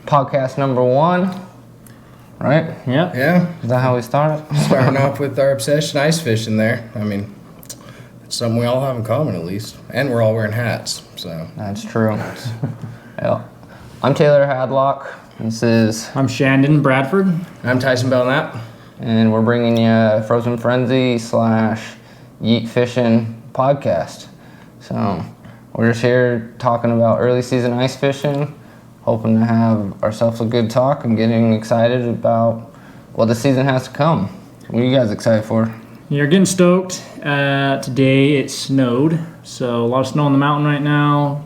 podcast number 1, right? Yep. Yeah. Is that how we start? Starting off with our obsession ice fishing there. I mean, it's something we all have in common at least. And we're all wearing hats, so. That's true. Yeah. I'm Taylor Hadlock. I'm Shandon Bradford. I'm Tyson Belknap. And we're bringing you Frozen Frenzy / Yeet Fishing podcast. So we're just here talking about early season ice fishing, hoping to have ourselves a good talk and getting excited about what the season has to come. What are you guys excited for? You're getting stoked. Today it snowed, so a lot of snow on the mountain right now.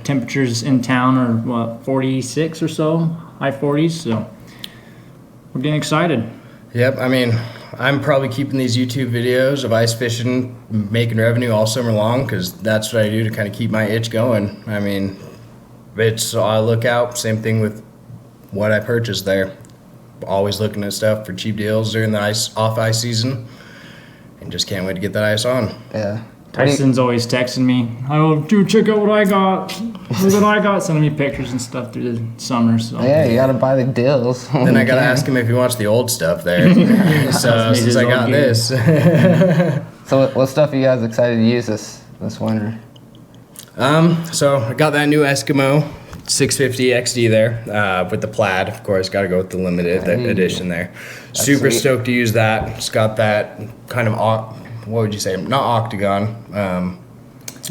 Temperatures in town are 46 or so, high 40s, so we're getting excited. Yep, I mean, I'm probably keeping these YouTube videos of ice fishing, making revenue all summer long, because that's what I do to kind of keep my itch going. I mean, I look out, same thing with what I purchased there. Always looking at stuff for cheap deals during the off ice season, and just can't wait to get that ice on. Yeah. Tyson's always texting me, "Oh, dude, check out what I got. Look what I got," sending me pictures and stuff through the summer. So Yeah, you gotta buy the deals. Then I gotta ask him if he wants the old stuff there. So since I got this. So what stuff are you guys excited to use this winter? So I got that new Eskimo 650 XD there with the plaid. Of course, got to go with the limited edition there. Super sweet. stoked to use that. It's got that kind of what would you say? Not octagon.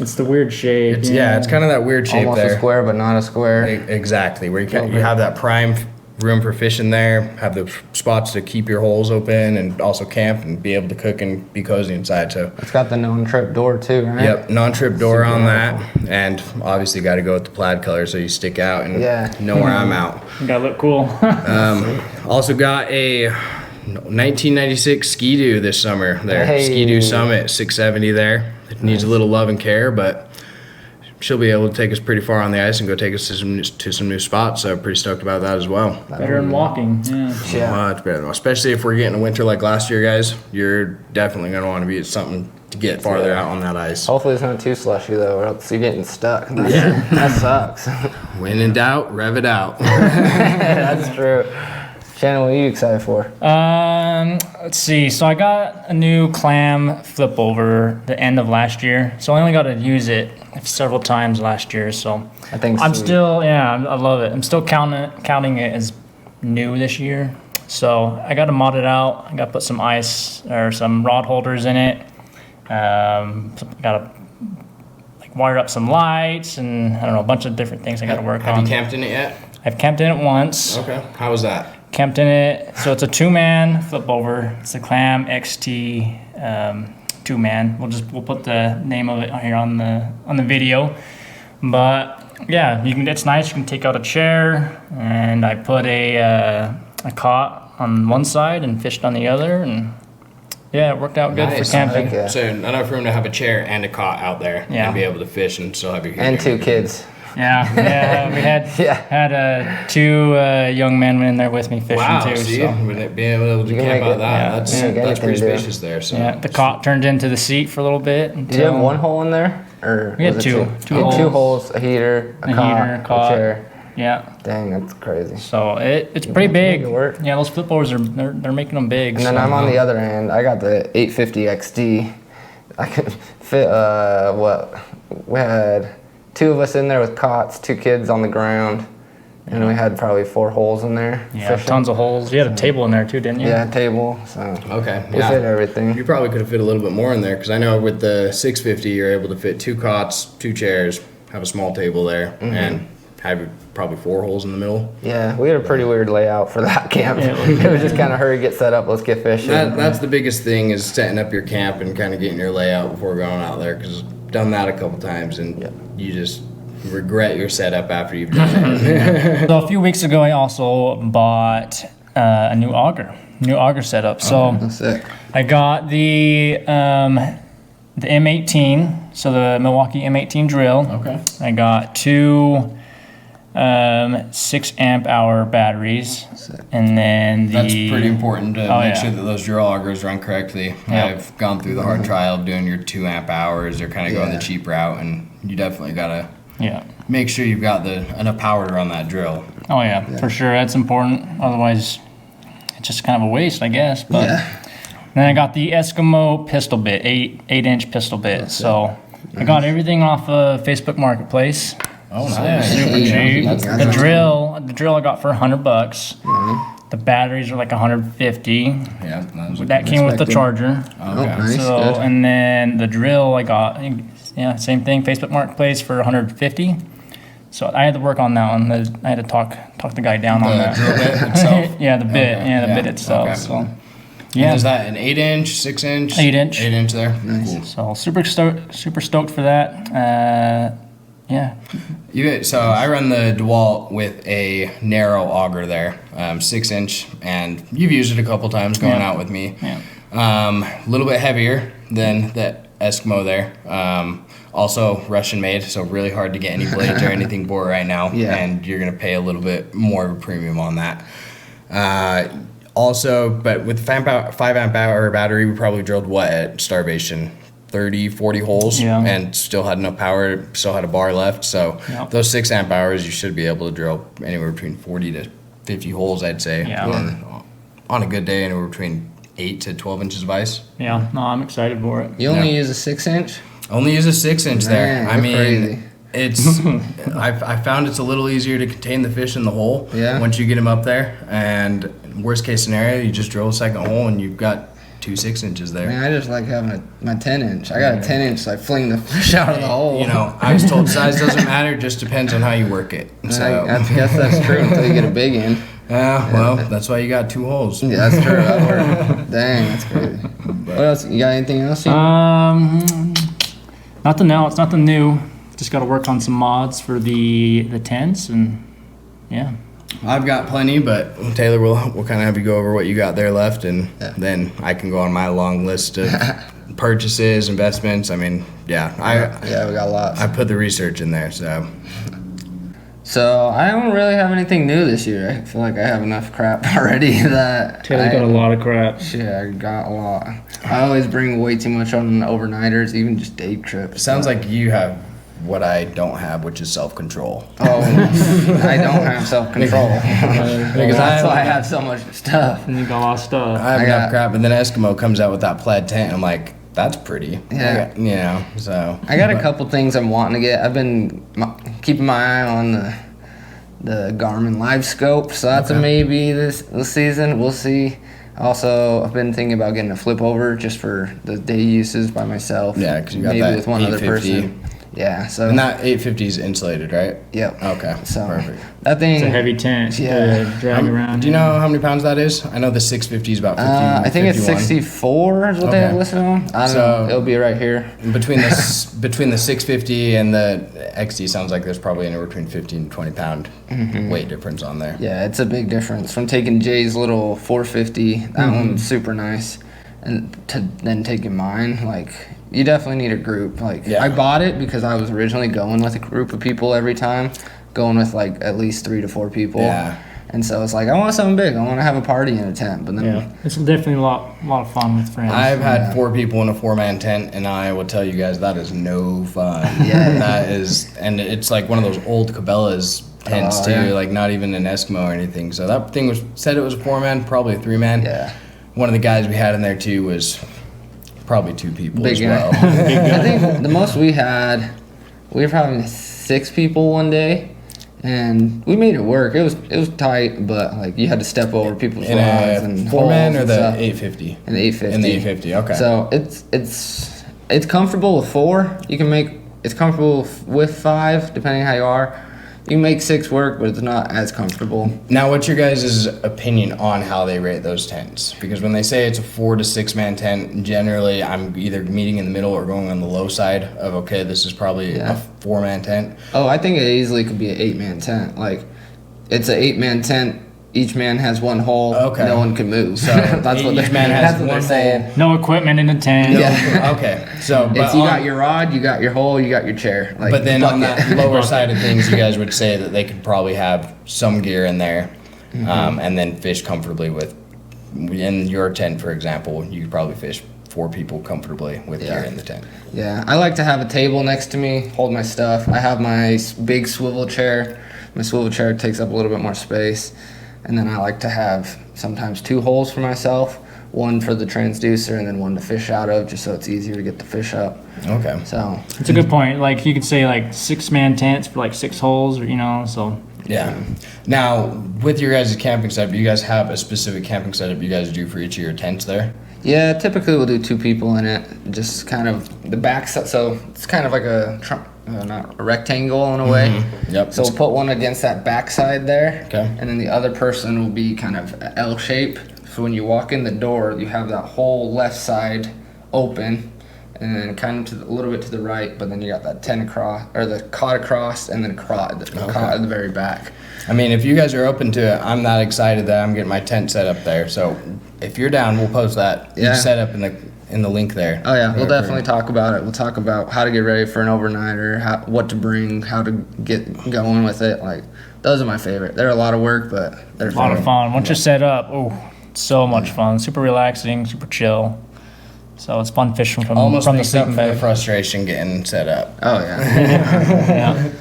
it's the weird shape. It's kind of that weird shape Almost there. a square, but not a square. Exactly, where you have that prime room for fishing there, have the spots to keep your holes open and also camp and be able to cook and be cozy inside. So It's got the non-trip door too, right? yep, non-trip door on that, and obviously got to go with the plaid color so you stick out and know where I'm out. You gotta look cool. Also got a 1996 Ski-Doo this summer there. Hey. Ski-Doo Summit 670 there. It needs a little love and care, but she'll be able to take us pretty far on the ice and go take us to some new spots. So I'm pretty stoked about that as well. Better than walking. Yeah. Much better, especially if we're getting a winter like last year, guys. You're definitely going to want to be at something to get farther out on that ice. Hopefully it's not too slushy though, or else you're getting stuck. That sucks. When in doubt, rev it out. That's true. Shannon, what are you excited for? Let's see. So I got a new clam flip over the end of last year. So I only got to use it several times last year. So I think I'm sweet. still, I love it. I'm still counting it as new this year. So I got to mod it out. I got to put some ice or some rod holders in it. Got to wire up some lights and I don't know, a bunch of different things I got to work on. Have you camped in it yet? I've camped in it once. Okay. How was that? Camped in it. So it's a 2-man flip over. It's a Clam XT 2-man. We'll put the name of it here on the video. But yeah, it's nice. You can take out a chair, and I put a cot on one side and fished on the other, and yeah, it worked out good for camping. Okay. So enough room to have a chair and a cot out there Yeah. and be able to fish and still have your And 2 kids. Yeah, we had 2 young men in there with me fishing too. See, So. being able to You can camp make out it- that, yeah, that's pretty anything to do. spacious there. So Yeah, the cot turned into the seat for a little bit. Did you have one hole in there? Or We had was it 2. Two holes, a heater, a cot, cot. a chair. Yeah. Dang, that's crazy. So it's pretty big. Make it work. Yeah, those flip overs they're making them big. And then I'm on the other end. I got the 850 XD. I could fit, we had 2 of us in there with cots, 2 kids on the ground. And we had probably 4 holes in there. Yeah, fishing. tons of holes. You had a table in there too, didn't you? Yeah, table. So okay, we fit everything. You probably could have fit a little bit more in there because I know with the 650 you're able to fit 2 cots, 2 chairs, have a small table there, and have probably 4 holes in the middle. Yeah, we had a pretty weird layout for that camp. It was just kind of hurry, get set up, let's get fishing. That's the biggest thing is setting up your camp and kind of getting your layout before going out there because I've done that a couple times and you just regret your setup after you've done it. So a few weeks ago, I also bought a new auger setup. So That's sick. I got the M18, so the Milwaukee M18 drill. Okay. I got 2 6 amp hour batteries, and then That's pretty important to make yeah. sure that those drill augers run correctly. I've gone through the hard trial of doing your 2 amp hours or kind of going the cheap route, and you definitely gotta make sure you've got enough power to run that drill. Oh yeah, for sure. That's important. Otherwise, it's just kind of a waste, I guess. But then I got the Eskimo pistol bit, 8-inch pistol bit. So I got everything off of Facebook Marketplace. Oh, nice. Super cheap. The drill I got for $100. The batteries are like 150. Yeah, that came with the charger. Okay. Nice. So Good. and then the drill I got, same thing. Facebook Marketplace for 150. So I had to work on that one. I had to talk the guy down on that. Drill bit itself. Yeah, the bit. Okay. Yeah, the bit Yeah. itself. Okay. So And yeah. is that an 8-inch, 6-inch? 8-inch. 8-inch there. Nice. Cool. So super stoked for that. Yeah. So I run the DeWalt with a narrow auger there, 6-inch, and you've used it a couple times going out with me. Yeah. A little bit heavier than the Eskimo there. Also Russian made, so really hard to get any blades or anything for it right now. Yeah. And you're gonna pay a little bit more of a premium on that. Also, but with 5 amp hour battery, we probably drilled what at starvation? 30, 40 holes, and still had enough power, still had a bar left. So those 6 amp hours, you should be able to drill anywhere between 40 to 50 holes, I'd say. Yeah. On a good day, anywhere between 8 to 12 inches of ice. Yeah. No, I'm excited for it. You only use a 6-inch? Only use a 6-inch there. Man, I you're mean, crazy. it's I found it's a little easier to contain the fish in the hole once you get them up there. And worst case scenario, you just drill a second hole and you've got 2 6-inches there. Man, I just like having my 10-inch. I got a 10-inch, so I fling the fish out of the hole. You know, I was told size doesn't matter, just depends on how you work it. So I guess that's true until you get a big end. well, that's why you got 2 holes. Yeah, that's true. That worked. Dang, that's crazy. What else? You got anything else? Nothing else. Nothing new. Just got to work on some mods for the tents and yeah. I've got plenty, but Taylor, we'll kind of have you go over what you got there left, and then I can go on my long list of purchases, investments. I mean, we got lots. I put the research in there, so. So I don't really have anything new this year. I feel like I have enough crap already that Taylor's got a lot of crap. Yeah, I got a lot. I always bring way too much on overnighters, even just day trips. Sounds like you have what I don't have, which is self-control. Oh, I don't have self-control. Because That's why I have so much stuff. And you got a lot of stuff. I have enough crap, and then Eskimo comes out with that plaid tent, and I'm like, that's pretty. Yeah. So. I got a couple things I'm wanting to get. I've been keeping my eye on the Garmin Live Scope, so that's a maybe this season. We'll see. Also, I've been thinking about getting a flip over just for the day uses by myself. Yeah, because you got maybe that with one other 850. person. Yeah, so. And that 850 is insulated, right? Yep. Okay. So Perfect. that thing. It's a heavy tent. Yeah. To drag around. Do you know how many pounds that is? I know the 650 is about 50. I think it's 51. 64 is what they have listed on. I don't know. It'll be right here. Between the 650 and the XD, sounds like there's probably anywhere between 15 and 20 pound weight difference on there. Yeah, it's a big difference from taking Jay's little 450. That one's super nice, and to then taking mine, like. You definitely need a group. I bought it because I was originally going with a group of people every time, going with like at least 3 to 4 people. Yeah. And so it's like I want something big. I want to have a party in a tent. But then it's definitely a lot of fun with friends. I've had 4 people in a 4-man tent, and I will tell you guys that is no fun. Yeah. That is, and it's like one of those old Cabela's tents too, like not even an Eskimo or anything. So that thing said it was a 4-man, probably a 3-man. Yeah. One of the guys we had in there too was probably 2 people Big as guy. well. I think the most we were probably 6 people one day, and we made it work. It was tight, but like you had to step over people's In rods a and 4-man holes or and the stuff. 850? In the 850. In the 850, okay. So it's comfortable with 4. You can make it's comfortable with 5, depending how you are. You can make 6 work, but it's not as comfortable. Now, what's your guys' opinion on how they rate those tents? Because when they say it's a 4 to 6 man tent, generally I'm either meeting in the middle or going on the low side of, okay, this is probably a 4-man tent. Oh, I think it easily could be an 8-man tent. Like, it's an 8-man tent. Each man has 1 hole. Okay. No one can move. So that's what each man has that's what 1 they're saying. No equipment in the tent. Yeah. Okay, so but It's you got your rod, you got your hole, you got your chair. Like, but then on bucket. that lower side of things, you guys would say that they could probably have some gear in there, and then fish comfortably with. In your tent, for example, you could probably fish 4 people comfortably with gear in the tent. Yeah, I like to have a table next to me, hold my stuff. I have my big swivel chair My swivel chair takes up a little bit more space. And then I like to have sometimes 2 holes for myself, one for the transducer and then one to fish out of, just so it's easier to get the fish up. Okay. So It's a good point. Like you could say like 6-man tents for like 6 holes, or so. Yeah. Now, with your guys' camping setup, do you guys have a specific camping setup you guys do for each of your tents there? yeah, typically we'll do 2 people in it, just kind of the back side. So it's kind of like not a rectangle in a way. Mm-hmm. Yep. So we'll put one against that back side there. Okay. And then the other person will be kind of L shape. So when you walk in the door, you have that whole left side open, and then kind of a little bit to the right, but then you got that tent across, or the cot across, and then cot at the very back. I mean, if you guys are open to it, I'm not excited that I'm getting my tent set up there. So if you're down, we'll post that setup in the link there. Oh yeah, we'll definitely talk about it. We'll talk about how to get ready for an overnighter, what to bring, how to get going with it. Like, those are my favorite. They're a lot of work, but they're A lot of fun. Once you're set up, so much fun. Super relaxing, super chill. So it's fun fishing from Almost the makes up sleeping for the bag. frustration getting set up. Oh yeah. Yeah.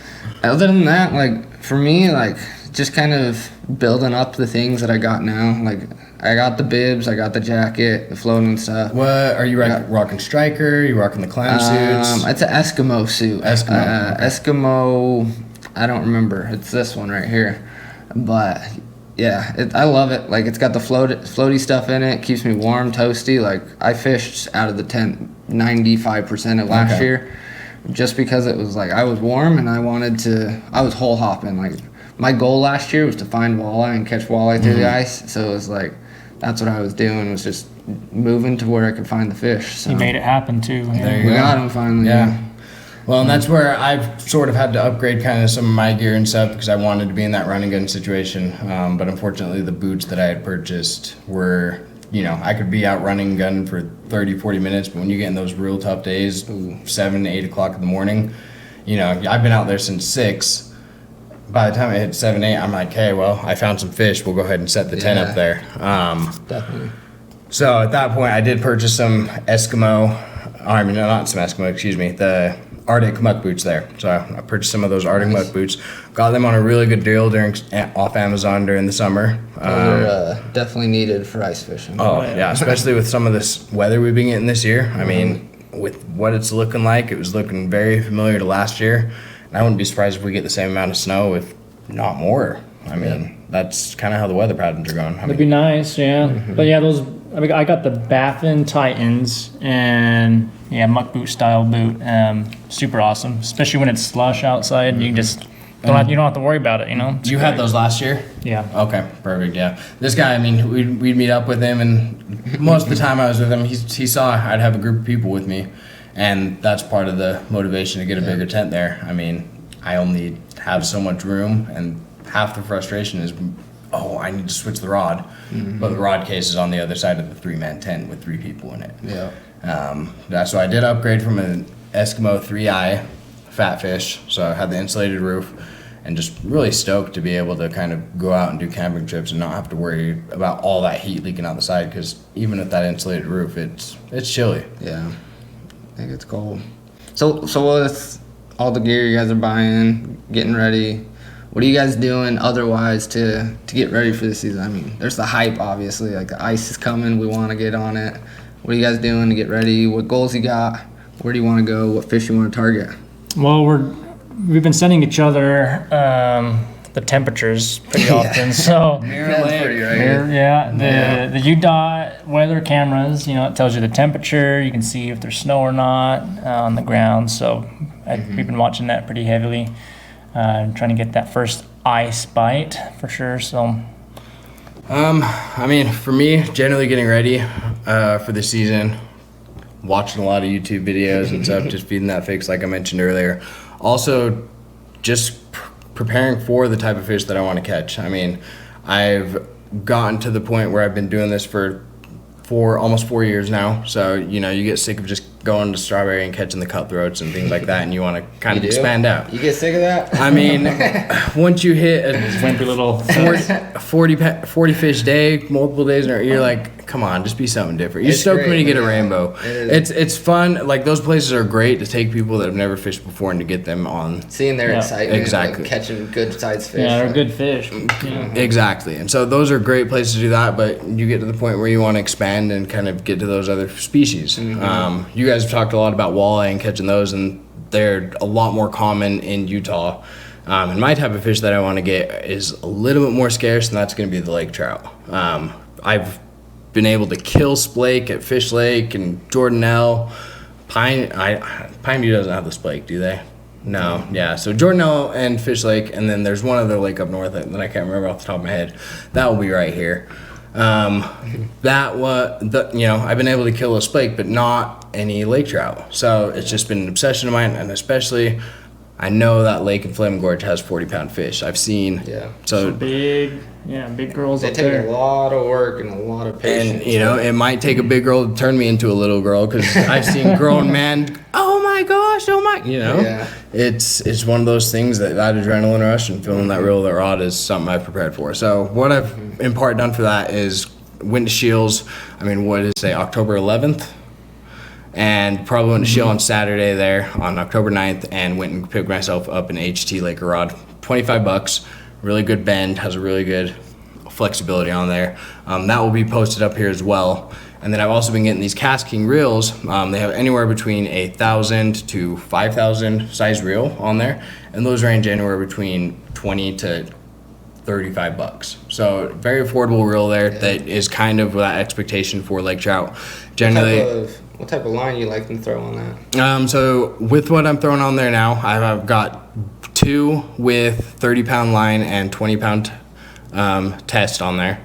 Other than that, like for me, like just kind of building up the things that I got now. Like I got the bibs, I got the jacket, the floating stuff. What are you rocking? Striker? Are you rocking the clam suits? It's an Eskimo suit. Eskimo, okay. Eskimo. I don't remember. It's this one right here, but. Yeah, I love it. Like, it's got the floaty stuff in it. Keeps me warm, toasty. Like, I fished out of the tent 95% of last year just because it was, like, I was warm and I was hole hopping. Like, my goal last year was to find walleye and catch walleye through the ice. So it was, like, that's what I was doing, was just moving to where I could find the fish. So You made it happen too. There you we go. got them finally. Yeah. Well, and that's where I've sort of had to upgrade kind of some of my gear and stuff because I wanted to be in that run and gun situation. But unfortunately, the boots that I had purchased were, I could be out running and gunning for 30, 40 minutes, but when you get in those real tough days, 7, 8 o'clock in the morning, I've been out there since 6. By the time I hit 7, 8, I'm like, hey, well, I found some fish. We'll go ahead and set the tent up there. Definitely. So at that point, I did purchase some the Arctic muck boots there. So I purchased some of those Arctic muck boots. Got them on a really good deal off Amazon during the summer. Those are definitely needed for ice fishing. Oh, yeah, especially with some of this weather we've been getting this year. I mean, with what it's looking like, it was looking very familiar to last year. And I wouldn't be surprised if we get the same amount of snow, if not more. I mean, that's kind of how the weather patterns are going. It'd be nice, yeah. But yeah, I got the Baffin Titans and muck boot style boot. Super awesome, especially when it's slush outside. You just you don't have to worry about it. You had those last year? Yeah. Okay, perfect. Yeah, this guy. I mean, we'd meet up with him, and most of the time I was with him, he saw I'd have a group of people with me, and that's part of the motivation to get a bigger tent there. I mean, I only have so much room, and half the frustration is, I need to switch the rod, but the rod case is on the other side of the 3-man tent with 3 people in it. Yeah. So I did upgrade from an Eskimo 3i fat fish, so I had the insulated roof, and just really stoked to be able to kind of go out and do camping trips and not have to worry about all that heat leaking out the side, because even with that insulated roof, it's chilly. Yeah. I think it's cold. So with all the gear you guys are buying, getting ready, what are you guys doing otherwise to get ready for the season? I mean, there's the hype, obviously. Like, the ice is coming. We want to get on it. What are you guys doing to get ready? What goals you got? Where do you want to go? What fish you want to target? Well, we've been sending each other the temperatures pretty often. So That's pretty right. the UDOT weather cameras, it tells you the temperature. You can see if there's snow or not on the ground. So we've been watching that pretty heavily. Trying to get that first ice bite for sure. So, I mean, for me, generally getting ready for the season, watching a lot of YouTube videos and stuff, just feeding that fix like I mentioned earlier. Also, just preparing for the type of fish that I want to catch. I mean, I've gotten to the point where I've been doing this for almost 4 years now. So, you get sick of just going to Strawberry and catching the cutthroats and things like that, and you want to kind of You do? expand out. You get sick of that? I mean, once you hit a Wimpy little. 40 fish day, multiple days, and you're like, come on, just be something different. You're It's stoked when great, you get a yeah. rainbow. It is. It's fun. Like, those places are great to take people that have never fished before and to get them on. Seeing their Yeah, excitement, exactly. like catching good sized fish. Yeah, they're like- good fish. Yeah. Exactly. And so those are great places to do that, but you get to the point where you want to expand and kind of get to those other species. You guys have talked a lot about walleye and catching those, and they're a lot more common in Utah. And my type of fish that I want to get is a little bit more scarce, and that's going to be the lake trout. I've been able to kill splake at Fish Lake and Jordanelle. Pineview doesn't have the splake, do they? No, yeah. So Jordanelle and Fish Lake, and then there's one other lake up north that I can't remember off the top of my head. That will be right here. That was I've been able to kill a splake, but not any lake trout. So it's just been an obsession of mine, and especially I know that lake in Flaming Gorge has 40-pound fish. I've seen. Yeah. So Big girls They up take there. a lot of work and a lot of patience. and it might take a big girl to turn me into a little girl, because I've seen grown men. Oh my gosh! Oh my! Yeah. It's one of those things that adrenaline rush and feeling that reel of that rod is something I've prepared for. So what I've in part done for that is went to Shields. I mean, what did it say? October 11th. And probably went to Shield on Saturday there on October 9th and went and picked myself up an HT Laker rod. $25, really good bend, has a really good flexibility on there. That will be posted up here as well. And then I've also been getting these Cast King reels. They have anywhere between 1,000 to 5,000 size reel on there. And those range anywhere between 20 to $35. So very affordable reel there that is kind of that expectation for lake trout. Generally, What type of line you like them to throw on that? so with what I'm throwing on there now, I've got 2 with 30-pound line and 20-pound test on there.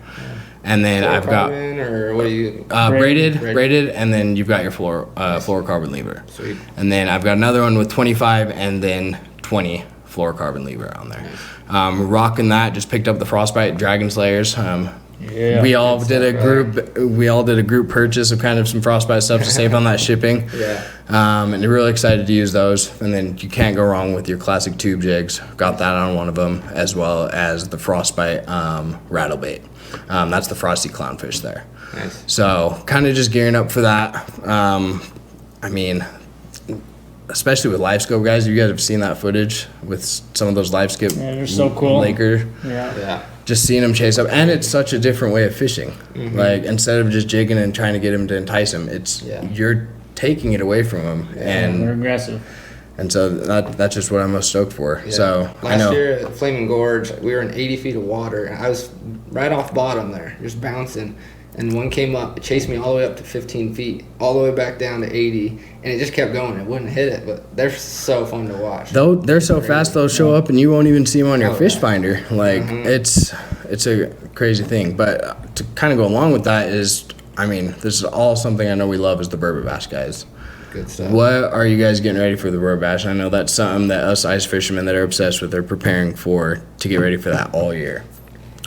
And then I've got Fluorocarbon, or what do you? braided, and then you've got your fluorocarbon lever. Sweet. And then I've got another one with 25 and then 20 fluorocarbon lever on there. Rocking that, just picked up the Frostbite Dragon Slayers. Yeah. We all did a group purchase of kind of some Frostbite stuff to save on that shipping. Yeah. And they're really excited to use those. And then you can't go wrong with your classic tube jigs. Got that on one of them, as well as the Frostbite rattle bait. That's the Frosty Clownfish there. Nice. So kind of just gearing up for that. I mean, especially with live scope guys, you guys have seen that footage with some of those live scope. Yeah, they're so cool. Laker. Yeah. Yeah. Just seeing them chase up, and it's such a different way of fishing. Like, instead of just jigging and trying to get him to entice him, it's you're taking it away from him, They're aggressive. and so that's just what I'm most stoked for. So I Last know. year at Flaming Gorge, we were in 80 feet of water, and I was right off bottom there, just bouncing. And one came up, it chased me all the way up to 15 feet, all the way back down to 80, and it just kept going. It wouldn't hit it, but they're so fun to watch. Though they're so fast, they'll show up and you won't even see them on your fish finder. Like it's a crazy thing. But to kind of go along with that is, I mean, this is all something I know we love is the burbot bass, guys. Good stuff. What are you guys getting ready for the burbot bass? I know that's something that us ice fishermen that are obsessed with are preparing for to get ready for that all year.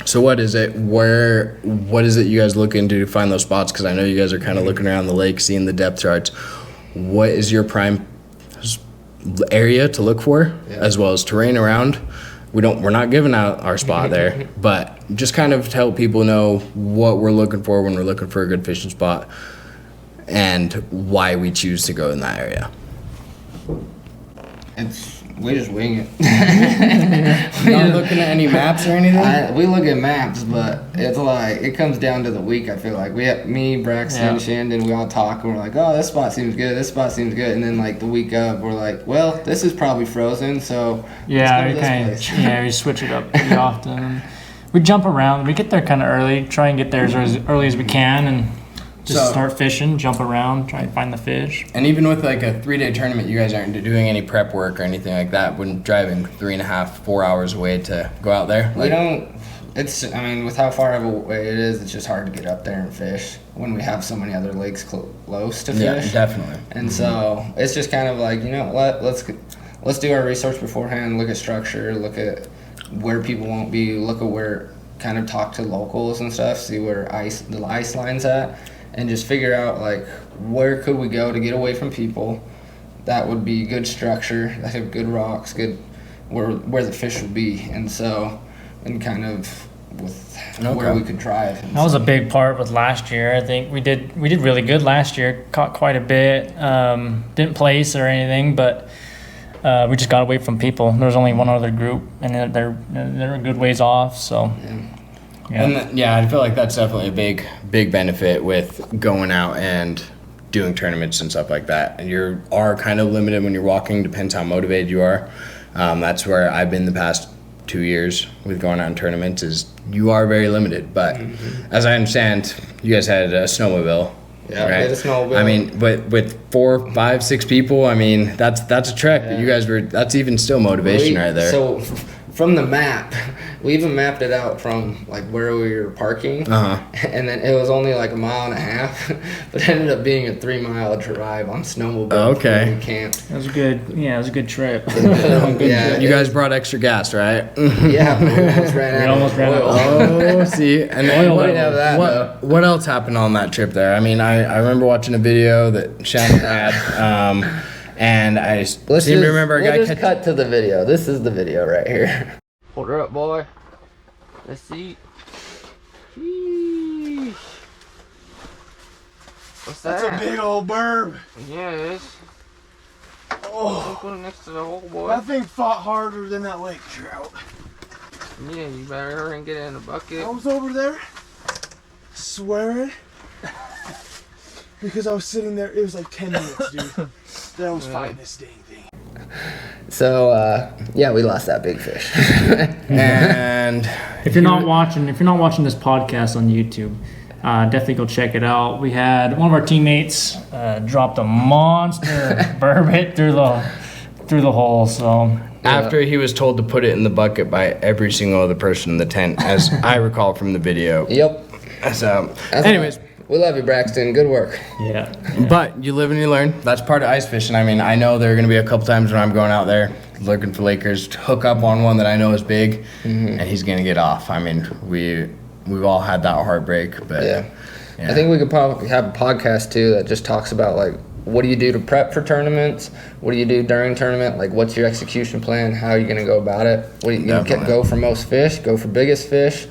So what is it? What is it you guys look into to find those spots? Because I know you guys are kind of looking around the lake, seeing the depth charts. What is your prime area to look for, as well as terrain around? We're not giving out our spot there, but just kind of to help people know what we're looking for when we're looking for a good fishing spot, and why we choose to go in that area. We just wing it. Not looking at any maps or anything? We look at maps, but it's like, it comes down to the week, I feel like. We have me, Braxton, Shandon, we all talk, and we're like, oh, this spot seems good, this spot seems good. And then, like, the week up, we're like, well, this is probably frozen, so Yeah, let's go to this place. we switch it up pretty often. We jump around. We get there kind of early. Try and get there as early as we can, and just start fishing, jump around, try and find the fish. And even with like a 3-day tournament, you guys aren't doing any prep work or anything like that when driving 3.5-4 hours away to go out there? We don't, with how far of away it is, it's just hard to get up there and fish when we have so many other lakes close to fish. Yeah, definitely. And so it's just kind of like, you know, let's do our research beforehand, look at structure, look at where people won't be, look at where, kind of talk to locals and stuff, see where the ice line's at, and just figure out like where could we go to get away from people. That would be good structure, that have good rocks, good where the fish would be, and kind of with where we could drive. That was a big part with last year. I think we did really good last year. Caught quite a bit. Didn't place or anything, but we just got away from people. There was only one other group, and they're a good ways off. So yeah. And I feel like that's definitely a big benefit with going out and doing tournaments and stuff like that. And you are kind of limited when you're walking. Depends how motivated you are. That's where I've been the past 2 years with going out in tournaments, is you are very limited. But as I understand, you guys had a snowmobile. Yeah, right? we had a snowmobile. I mean, but with 4, 5, 6 people, I mean, that's a trek. But you guys that's even still motivation right there. So from the map, we even mapped it out from like where we were parking, and then it was only like 1.5 miles, but it ended up being a 3-mile drive on snowmobile. Okay. We camped. It was good. Yeah, it was a good trip. You guys brought extra gas, right? Yeah, we almost ran out of oil. Oh, see, and what else happened on that trip there? I mean, I remember watching a video that Shannon had. And I seem to remember a guy. Let's just cut to the video. This is the video right here. Hold her up, boy. Let's see. Sheesh. What's that? That's a big old burb. Yeah, it is. Oh, Put it next to the hole, boy. that thing fought harder than that lake trout. Yeah, you better hurry and get it in the bucket. I was over there swearing because I was sitting there. It was like 10 minutes, dude. That I was fighting this dang thing. So we lost that big fish. And If you're not watching this podcast on YouTube, definitely go check it out. We had one of our teammates dropped a monster burbot through the hole. So after he was told to put it in the bucket by every single other person in the tent, as I recall from the video. Yep. So, anyways. We love you, Braxton. Good work. yeah. But you live and you learn. That's part of ice fishing. I mean, I know there are going to be a couple times when I'm going out there looking for Lakers to hook up on one that I know is big, and he's going to get off. I mean, we've all had that heartbreak, but Yeah. I think we could probably have a podcast too that just talks about like what do you do to prep for tournaments? What do you do during tournament? Like what's your execution plan? How are you going to go about it? What do you go for most fish? Go for biggest fish?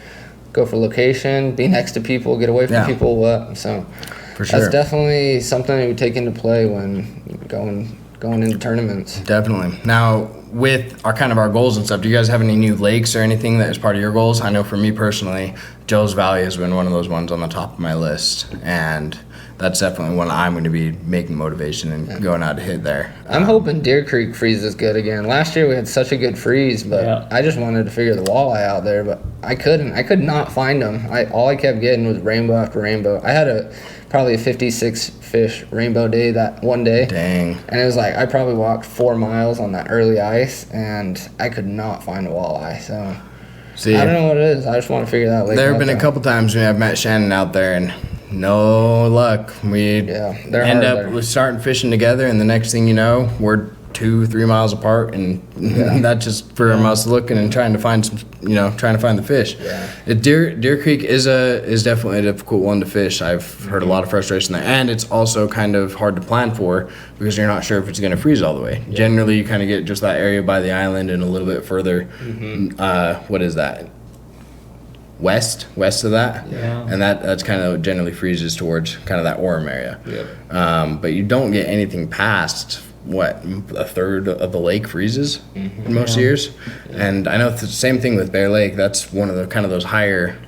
Go for location, be next to people, get away from people, what? So for sure. That's definitely something that we take into play when going into tournaments. Definitely. Now, with our goals and stuff, do you guys have any new lakes or anything that is part of your goals? I know for me personally, Joe's Valley has been one of those ones on the top of my list, and that's definitely one I'm going to be making motivation and going out to hit there. I'm hoping Deer Creek freezes good again. Last year we had such a good freeze, but I just wanted to figure the walleye out there, but I couldn't. I could not find them. All I kept getting was rainbow after rainbow. I had probably a 56 fish rainbow day that one day. Dang. And it was like I probably walked 4 miles on that early ice, and I could not find a walleye. So See, I don't know what it is. I just want to figure that lake out. There have been a couple times when I've met Shannon out there, and no luck. We end up starting fishing together, and the next thing you know, we're 2-3 miles apart, and that's just from us looking and trying to find the fish. Yeah. Deer Creek is definitely a difficult one to fish. I've heard a lot of frustration there, and it's also kind of hard to plan for because you're not sure if it's going to freeze all the way. Yeah. Generally, you kind of get just that area by the island and a little bit further. What is that? West of that, and that's kind of generally freezes towards kind of that Orem area. But you don't get anything past a third of the lake freezes in most years, and I know it's the same thing with Bear Lake. That's one of the kind of those higher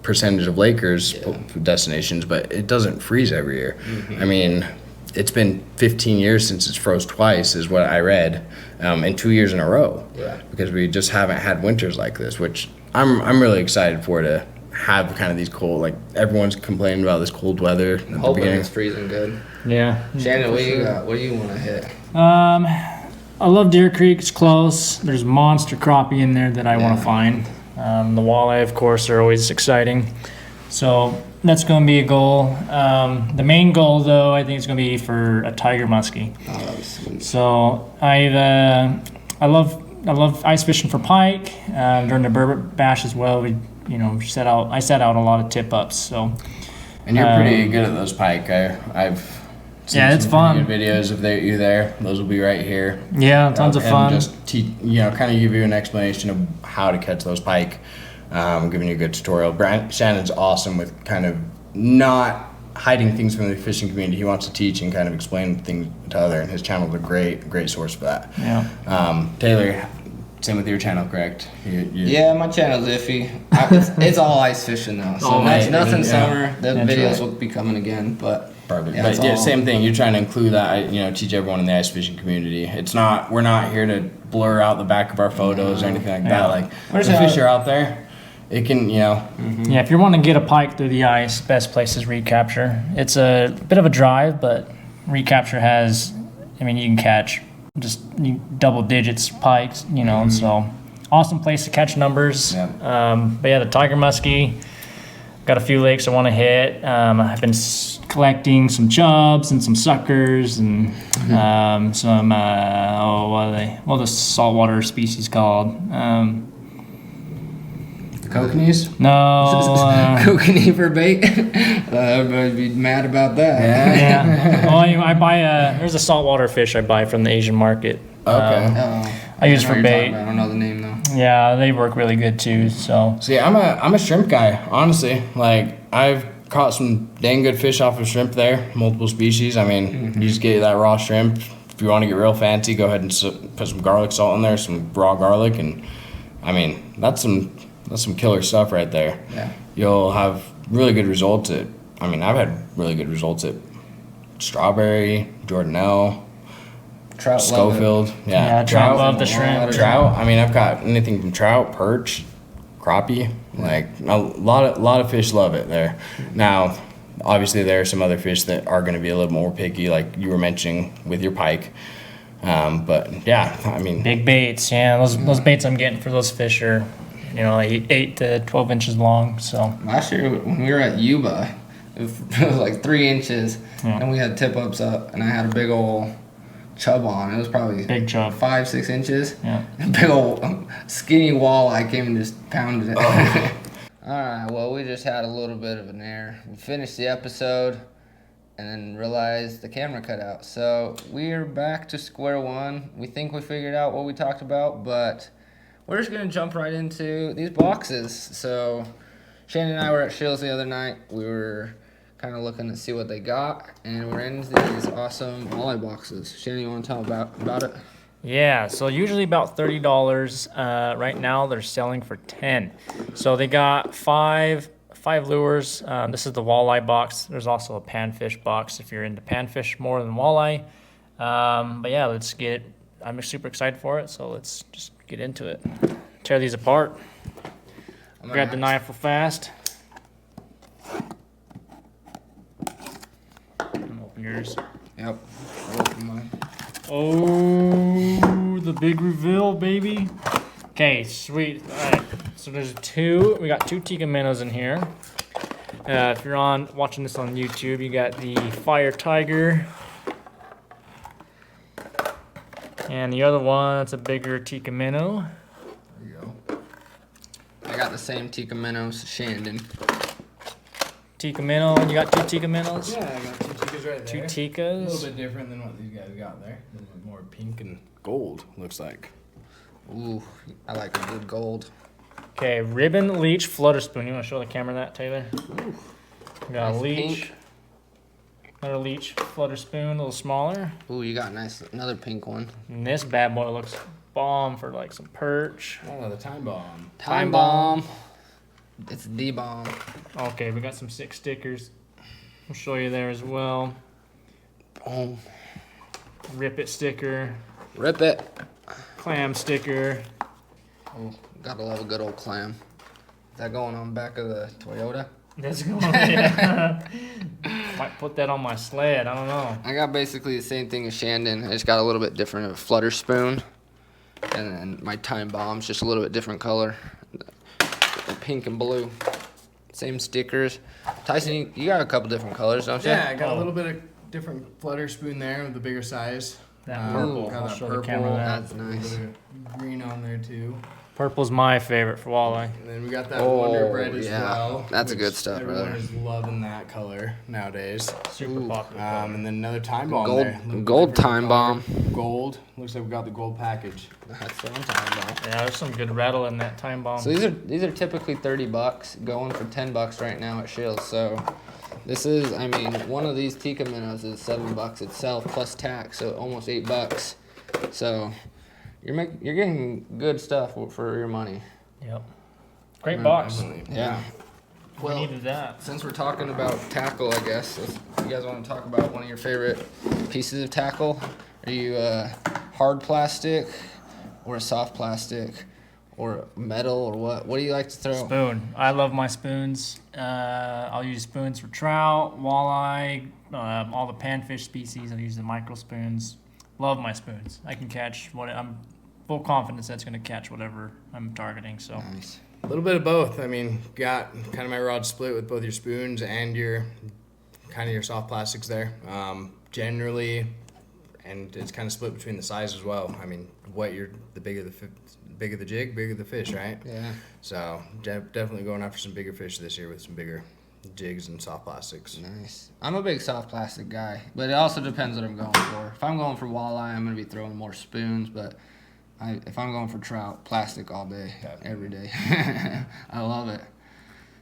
percentage of Lakers destinations, but it doesn't freeze every year. I mean, it's been 15 years since it's froze twice, is what I read, and 2 years in a row, because we just haven't had winters like this, which I'm really excited for to have kind of these cold, like everyone's complaining about this cold weather at the beginning. It's freezing good. Yeah. Shannon, what do you got? What do you want to hit? I love Deer Creek. It's close. There's monster crappie in there that I want to find. The walleye, of course, are always exciting. So that's going to be a goal. The main goal, though, I think is going to be for a tiger muskie. Oh, that was sweet. So I love ice fishing for pike. During the burbot bash as well, I set out a lot of tip ups. So And you're pretty good at those pike. I've seen Yeah, it's some fun. pretty good videos of you there. Those will be right here. Yeah, tons of And fun. just kind of give you an explanation of how to catch those pike. Giving you a good tutorial. Shannon's awesome with kind of not hiding things from the fishing community. He wants to teach and kind of explain things to other, and his channel's a great source for that. Yeah. Taylor, same with your channel, correct? Yeah, my channel's iffy. It's all ice fishing though, so nothing summer. The videos will be coming again, but perfect. Yeah, But yeah, all- same thing. You're trying to include that. Teach everyone in the ice fishing community. It's not. We're not here to blur out the back of our photos or anything like that. Like the fish are out there. It can, Yeah, if you want to get a pike through the ice, best place is recapture. It's a bit of a drive, but recapture has, you can catch just double digits pikes, so awesome place to catch numbers. Yeah. But yeah, the tiger muskie, got a few lakes I want to hit. I've been collecting some chubs and some suckers and some, what are they? What are the saltwater species called? kokanees. No. kokanee for bait. Everybody'd be mad about that. Yeah. Well, I buy there's a saltwater fish I buy from the Asian market. Okay. I use know for what you're talking bait. about. I don't know the name though. Yeah, they work really good too. So See, I'm a shrimp guy, honestly. Like I've caught some dang good fish off of shrimp there, multiple species. You just get that raw shrimp. If you want to get real fancy, go ahead and put some garlic salt in there, some raw garlic, and that's some killer stuff right there. Yeah. You'll have really good results at. I've had really good results at Strawberry, Jordanelle, Trout Schofield. yeah, trout love the shrimp. Trout. I've got anything from trout, perch, crappie. Like a lot of fish love it there. Now, obviously, there are some other fish that are going to be a little more picky, like you were mentioning with your pike. But yeah, Big baits, yeah. Those baits I'm getting for those fish are, 8 to 12 inches long. So Last year when we were at Yuba, it was like 3 inches, Yeah. and we had tip ups up, and I had a big old chub on. It was probably big chub. 5-6 inches. Yeah. A big old skinny walleye came and just pounded it. All right, well, we just had a little bit of an error. We finished the episode and then realized the camera cut out. So we're back to square one. We think we figured out what we talked about, but we're just going to jump right into these boxes. So Shannon and I were at Shills the other night. We were kind of looking to see what they got, and we're into these awesome walleye boxes. Shannon, you want to tell about it? Yeah, so usually about $30. Right now they're selling for 10. So they got five lures. This is the walleye box. There's also a panfish box if you're into panfish more than walleye. But yeah, let's get it. I'm super excited for it, so let's just get into it. Tear these apart. Grab the knife real fast. Open yours. Yep. I'll open mine. Oh, the big reveal, baby. Okay, sweet. All right, so there's two. We got two Tikka minnows in here. If you're watching this on YouTube, you got the Fire Tiger. And the other one, that's a bigger Tikka minnow. There you go. I got the same Tikka minnows, Shandon. Tikka minnow. You got two Tikka minnows? Yeah, I got two Tikkas right Two there. A Tikkas. little bit different than what these guys got there. A little bit more pink and gold, looks like. Ooh, I like a good gold. Okay, ribbon leech flutter spoon. You want to show the camera that, Taylor? We got Nice a leech. pink. Another leech flutter spoon, a little smaller. Ooh, you got another pink one. And this bad boy looks bomb for like some perch. Oh, the time bomb. Time bomb. It's the bomb. Okay, we got some 6 stickers. I'll show you there as well. Boom. Rip it sticker, Rip it. clam sticker. Oh, gotta love a good old clam. Is that going on the back of the Toyota? That's going on. Yeah. Might put that on my sled. I don't know. I got basically the same thing as Shandon. I just got a little bit different of a flutter spoon. And then my time bomb's just a little bit different color. Pink and blue. Same stickers. Tyson, you got a couple different colors, don't you? Yeah, I got a little bit of different flutter spoon there with the bigger size. That purple. Got I'll that show purple. the camera that. That's A nice. little bit of green on there too. Purple's my favorite for walleye. And then we got that Wonder Bread as yeah. well. That's which good stuff, Everyone brother. is loving that color nowadays. Super popular. And then another time bomb Gold- there. Look gold different time color. bomb. Gold. Looks like we got the gold package. That's what I'm talking about. Yeah, there's some good rattle in that time bomb. So these are typically $30, going for $10 right now at Shills. So this is, I mean, one of these Tikka minnows is $7 itself plus tax, so almost $8. So you're getting good stuff for your money. Yep. Great box. Yeah. We needed that. Since we're talking about tackle, I guess you guys want to talk about one of your favorite pieces of tackle. Are you hard plastic or a soft plastic or metal or what? What do you like to throw? Spoon. I love my spoons. I'll use spoons for trout, walleye, all the panfish species. I'll use the micro spoons. Love my spoons. I can catch what I'm full confidence that's going to catch whatever I'm targeting. So Nice. A little bit of both. I mean, got kind of my rod split with both your spoons and your kind of your soft plastics there. Generally, and it's kind of split between the size as well. I mean, the bigger the jig, bigger the fish, right? Yeah. So definitely going after some bigger fish this year with some bigger jigs and soft plastics. Nice. I'm a big soft plastic guy, but it also depends what I'm going for. If I'm going for walleye, I'm going to be throwing more spoons, but if I'm going for trout, plastic all day, every day. I love it.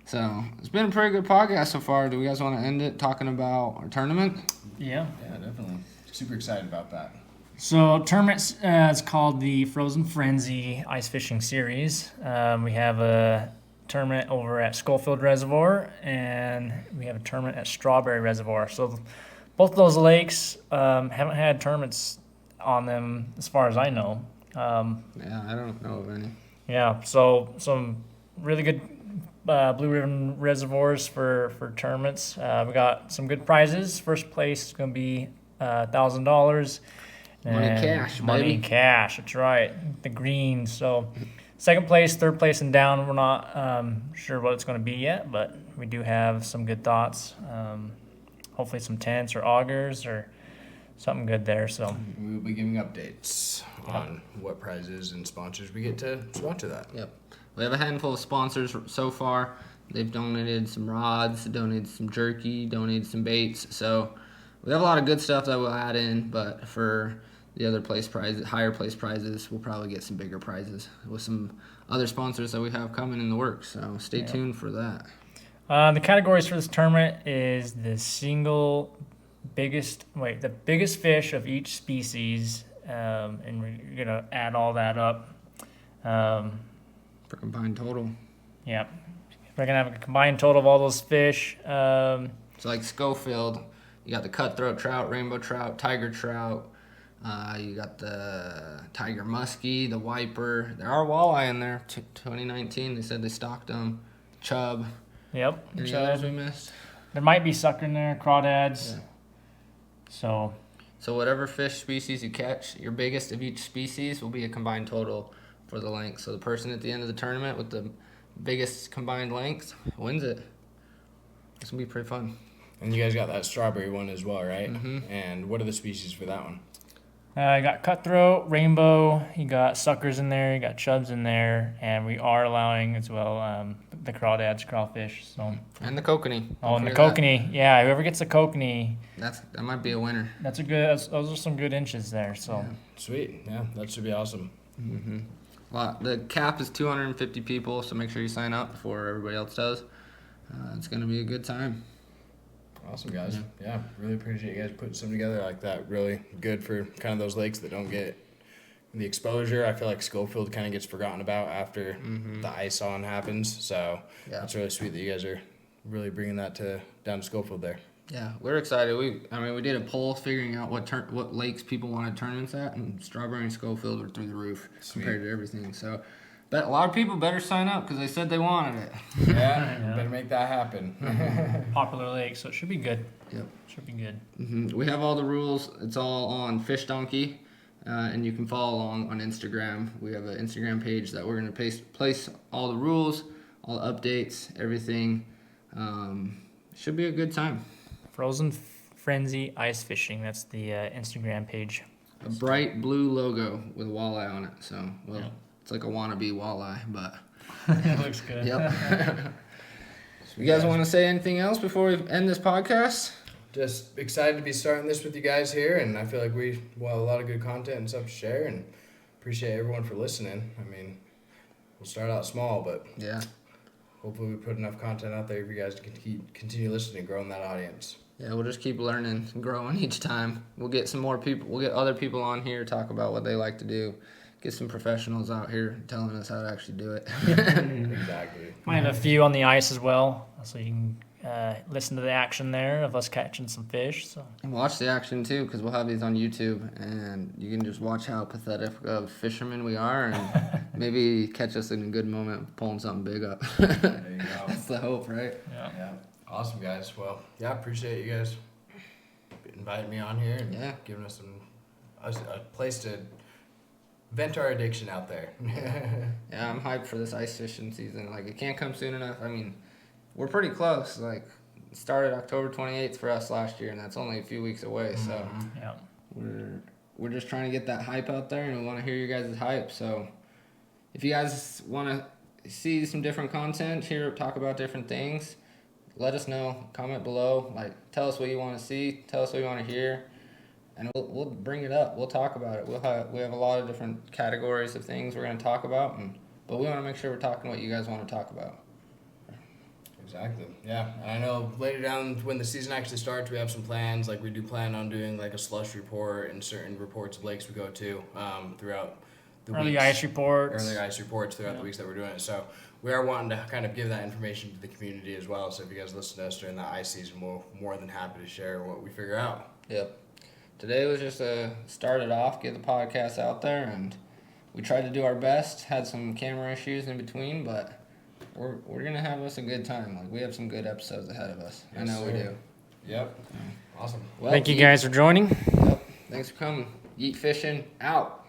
So it's been a pretty good podcast so far. Do you guys want to end it talking about our tournament? yeah. Yeah, definitely. Super excited about that. So tournament is called the Frozen Frenzy Ice Fishing Series. We have a tournament over at Schofield Reservoir, and we have a tournament at Strawberry Reservoir. So both of those lakes haven't had tournaments on them as far as I know. Yeah, I don't know of any. Yeah, so some really good Blue Ribbon reservoirs for tournaments. We got some good prizes. First place is going to be $1,000. Money cash, Money baby. in cash, that's right. The green. So second place, third place, and down. We're not sure what it's going to be yet, but we do have some good thoughts. Hopefully some tents or augers or something good there. So We will be giving updates on what prizes and sponsors we get to sponsor that. Yep. We have a handful of sponsors so far. They've donated some rods, donated some jerky, donated some baits. So we have a lot of good stuff that we'll add in, but for the other place prizes, higher place prizes, we'll probably get some bigger prizes with some other sponsors that we have coming in the works. So stay tuned for that. the categories for this tournament is the biggest fish of each species, and we're gonna add all that up. For combined total. Yeah, we're gonna have a combined total of all those fish. So like Schofield, you got the cutthroat trout, rainbow trout, tiger trout. You got the tiger muskie, the wiper. There are walleye in there. 2019, they said they stocked them. Chub. Yep. Any So others we missed? there might be sucker in there, crawdads. Yeah. So whatever fish species you catch, your biggest of each species will be a combined total for the length. So the person at the end of the tournament with the biggest combined length wins it. It's gonna be pretty fun. And you guys got that strawberry one as well, right? Mhm. And what are the species for that one? you got cutthroat, rainbow. You got suckers in there. You got chubs in there, and we are allowing as well the crawdads, crawfish. So And the kokanee. oh, and the Don't forget kokanee. Yeah, whoever gets the kokanee, that might be a winner. those are some good inches there. So Sweet. Yeah, that should be awesome. Well, the cap is 250 people, so make sure you sign up before everybody else does. It's gonna be a good time. Awesome, guys. Yeah, really appreciate you guys putting something together like that. Really good for kind of those lakes that don't get the exposure. I feel like Schofield kind of gets forgotten about after the ice on happens. So Yeah. it's really sweet that you guys are really bringing that down to Schofield there. Yeah, we're excited. We did a poll figuring out what lakes people wanted tournaments at, and Strawberry and Schofield were through the roof compared to everything. So, but a lot of people better sign up because they said they wanted it. Yeah, better make that happen. popular lake, so it should be good. Yep. Should be good. We have all the rules. It's all on Fish Donkey, and you can follow along on Instagram. We have an Instagram page that we're going to place all the rules, all the updates, everything. Should be a good time. Frozen Frenzy Ice Fishing. That's the Instagram page. A bright blue logo with a walleye on it. So, It's like a wannabe walleye, but It looks good. yep. You guys want to say anything else before we end this podcast? Just excited to be starting this with you guys here, and I feel like we will have a lot of good content and stuff to share, and appreciate everyone for listening. I mean, we'll start out small, but Yeah. hopefully we put enough content out there for you guys to continue listening and growing that audience. Yeah, we'll just keep learning and growing each time. We'll get some more people. We'll get other people on here, talk about what they like to do. Get some professionals out here telling us how to actually do it. Exactly. Might have a few on the ice as well, so you can listen to the action there of us catching some fish. So And watch the action too, because we'll have these on YouTube, and you can just watch how pathetic of fishermen we are, and maybe catch us in a good moment pulling something big up. There you go. That's the hope, right? Yeah. Awesome, guys. Well, yeah, appreciate you guys inviting me on here and Yeah. giving us a place to vent our addiction out there. Yeah, I'm hyped for this ice fishing season. Like, it can't come soon enough. I mean, we're pretty close. Like, it started October 28th for us last year, and that's only a few weeks away. So yeah, we're just trying to get that hype out there, and we want to hear you guys' hype. So if you guys want to see some different content, talk about different things, let us know. Comment below. Like, tell us what you want to see. Tell us what you want to hear. And we'll bring it up. We'll talk about it. We have a lot of different categories of things we're going to talk about, but we want to make sure we're talking what you guys want to talk about. Exactly. Yeah. And I know later down when the season actually starts, we have some plans. Like, we do plan on doing like a slush report and certain reports of lakes we go to throughout the early weeks. ice reports. Early ice reports throughout the weeks that we're doing it. So we are wanting to kind of give that information to the community as well. So if you guys listen to us during that ice season, we're more than happy to share what we figure out. Yep. Today was just start it off, get the podcast out there, and we tried to do our best. Had some camera issues in between, but we're gonna have us a good time. Like, we have some good episodes ahead of us. I Yes, know we sir. do. Yep. Awesome. Well, Thank you guys for joining. Yep. Thanks for coming. Yeet fishing out.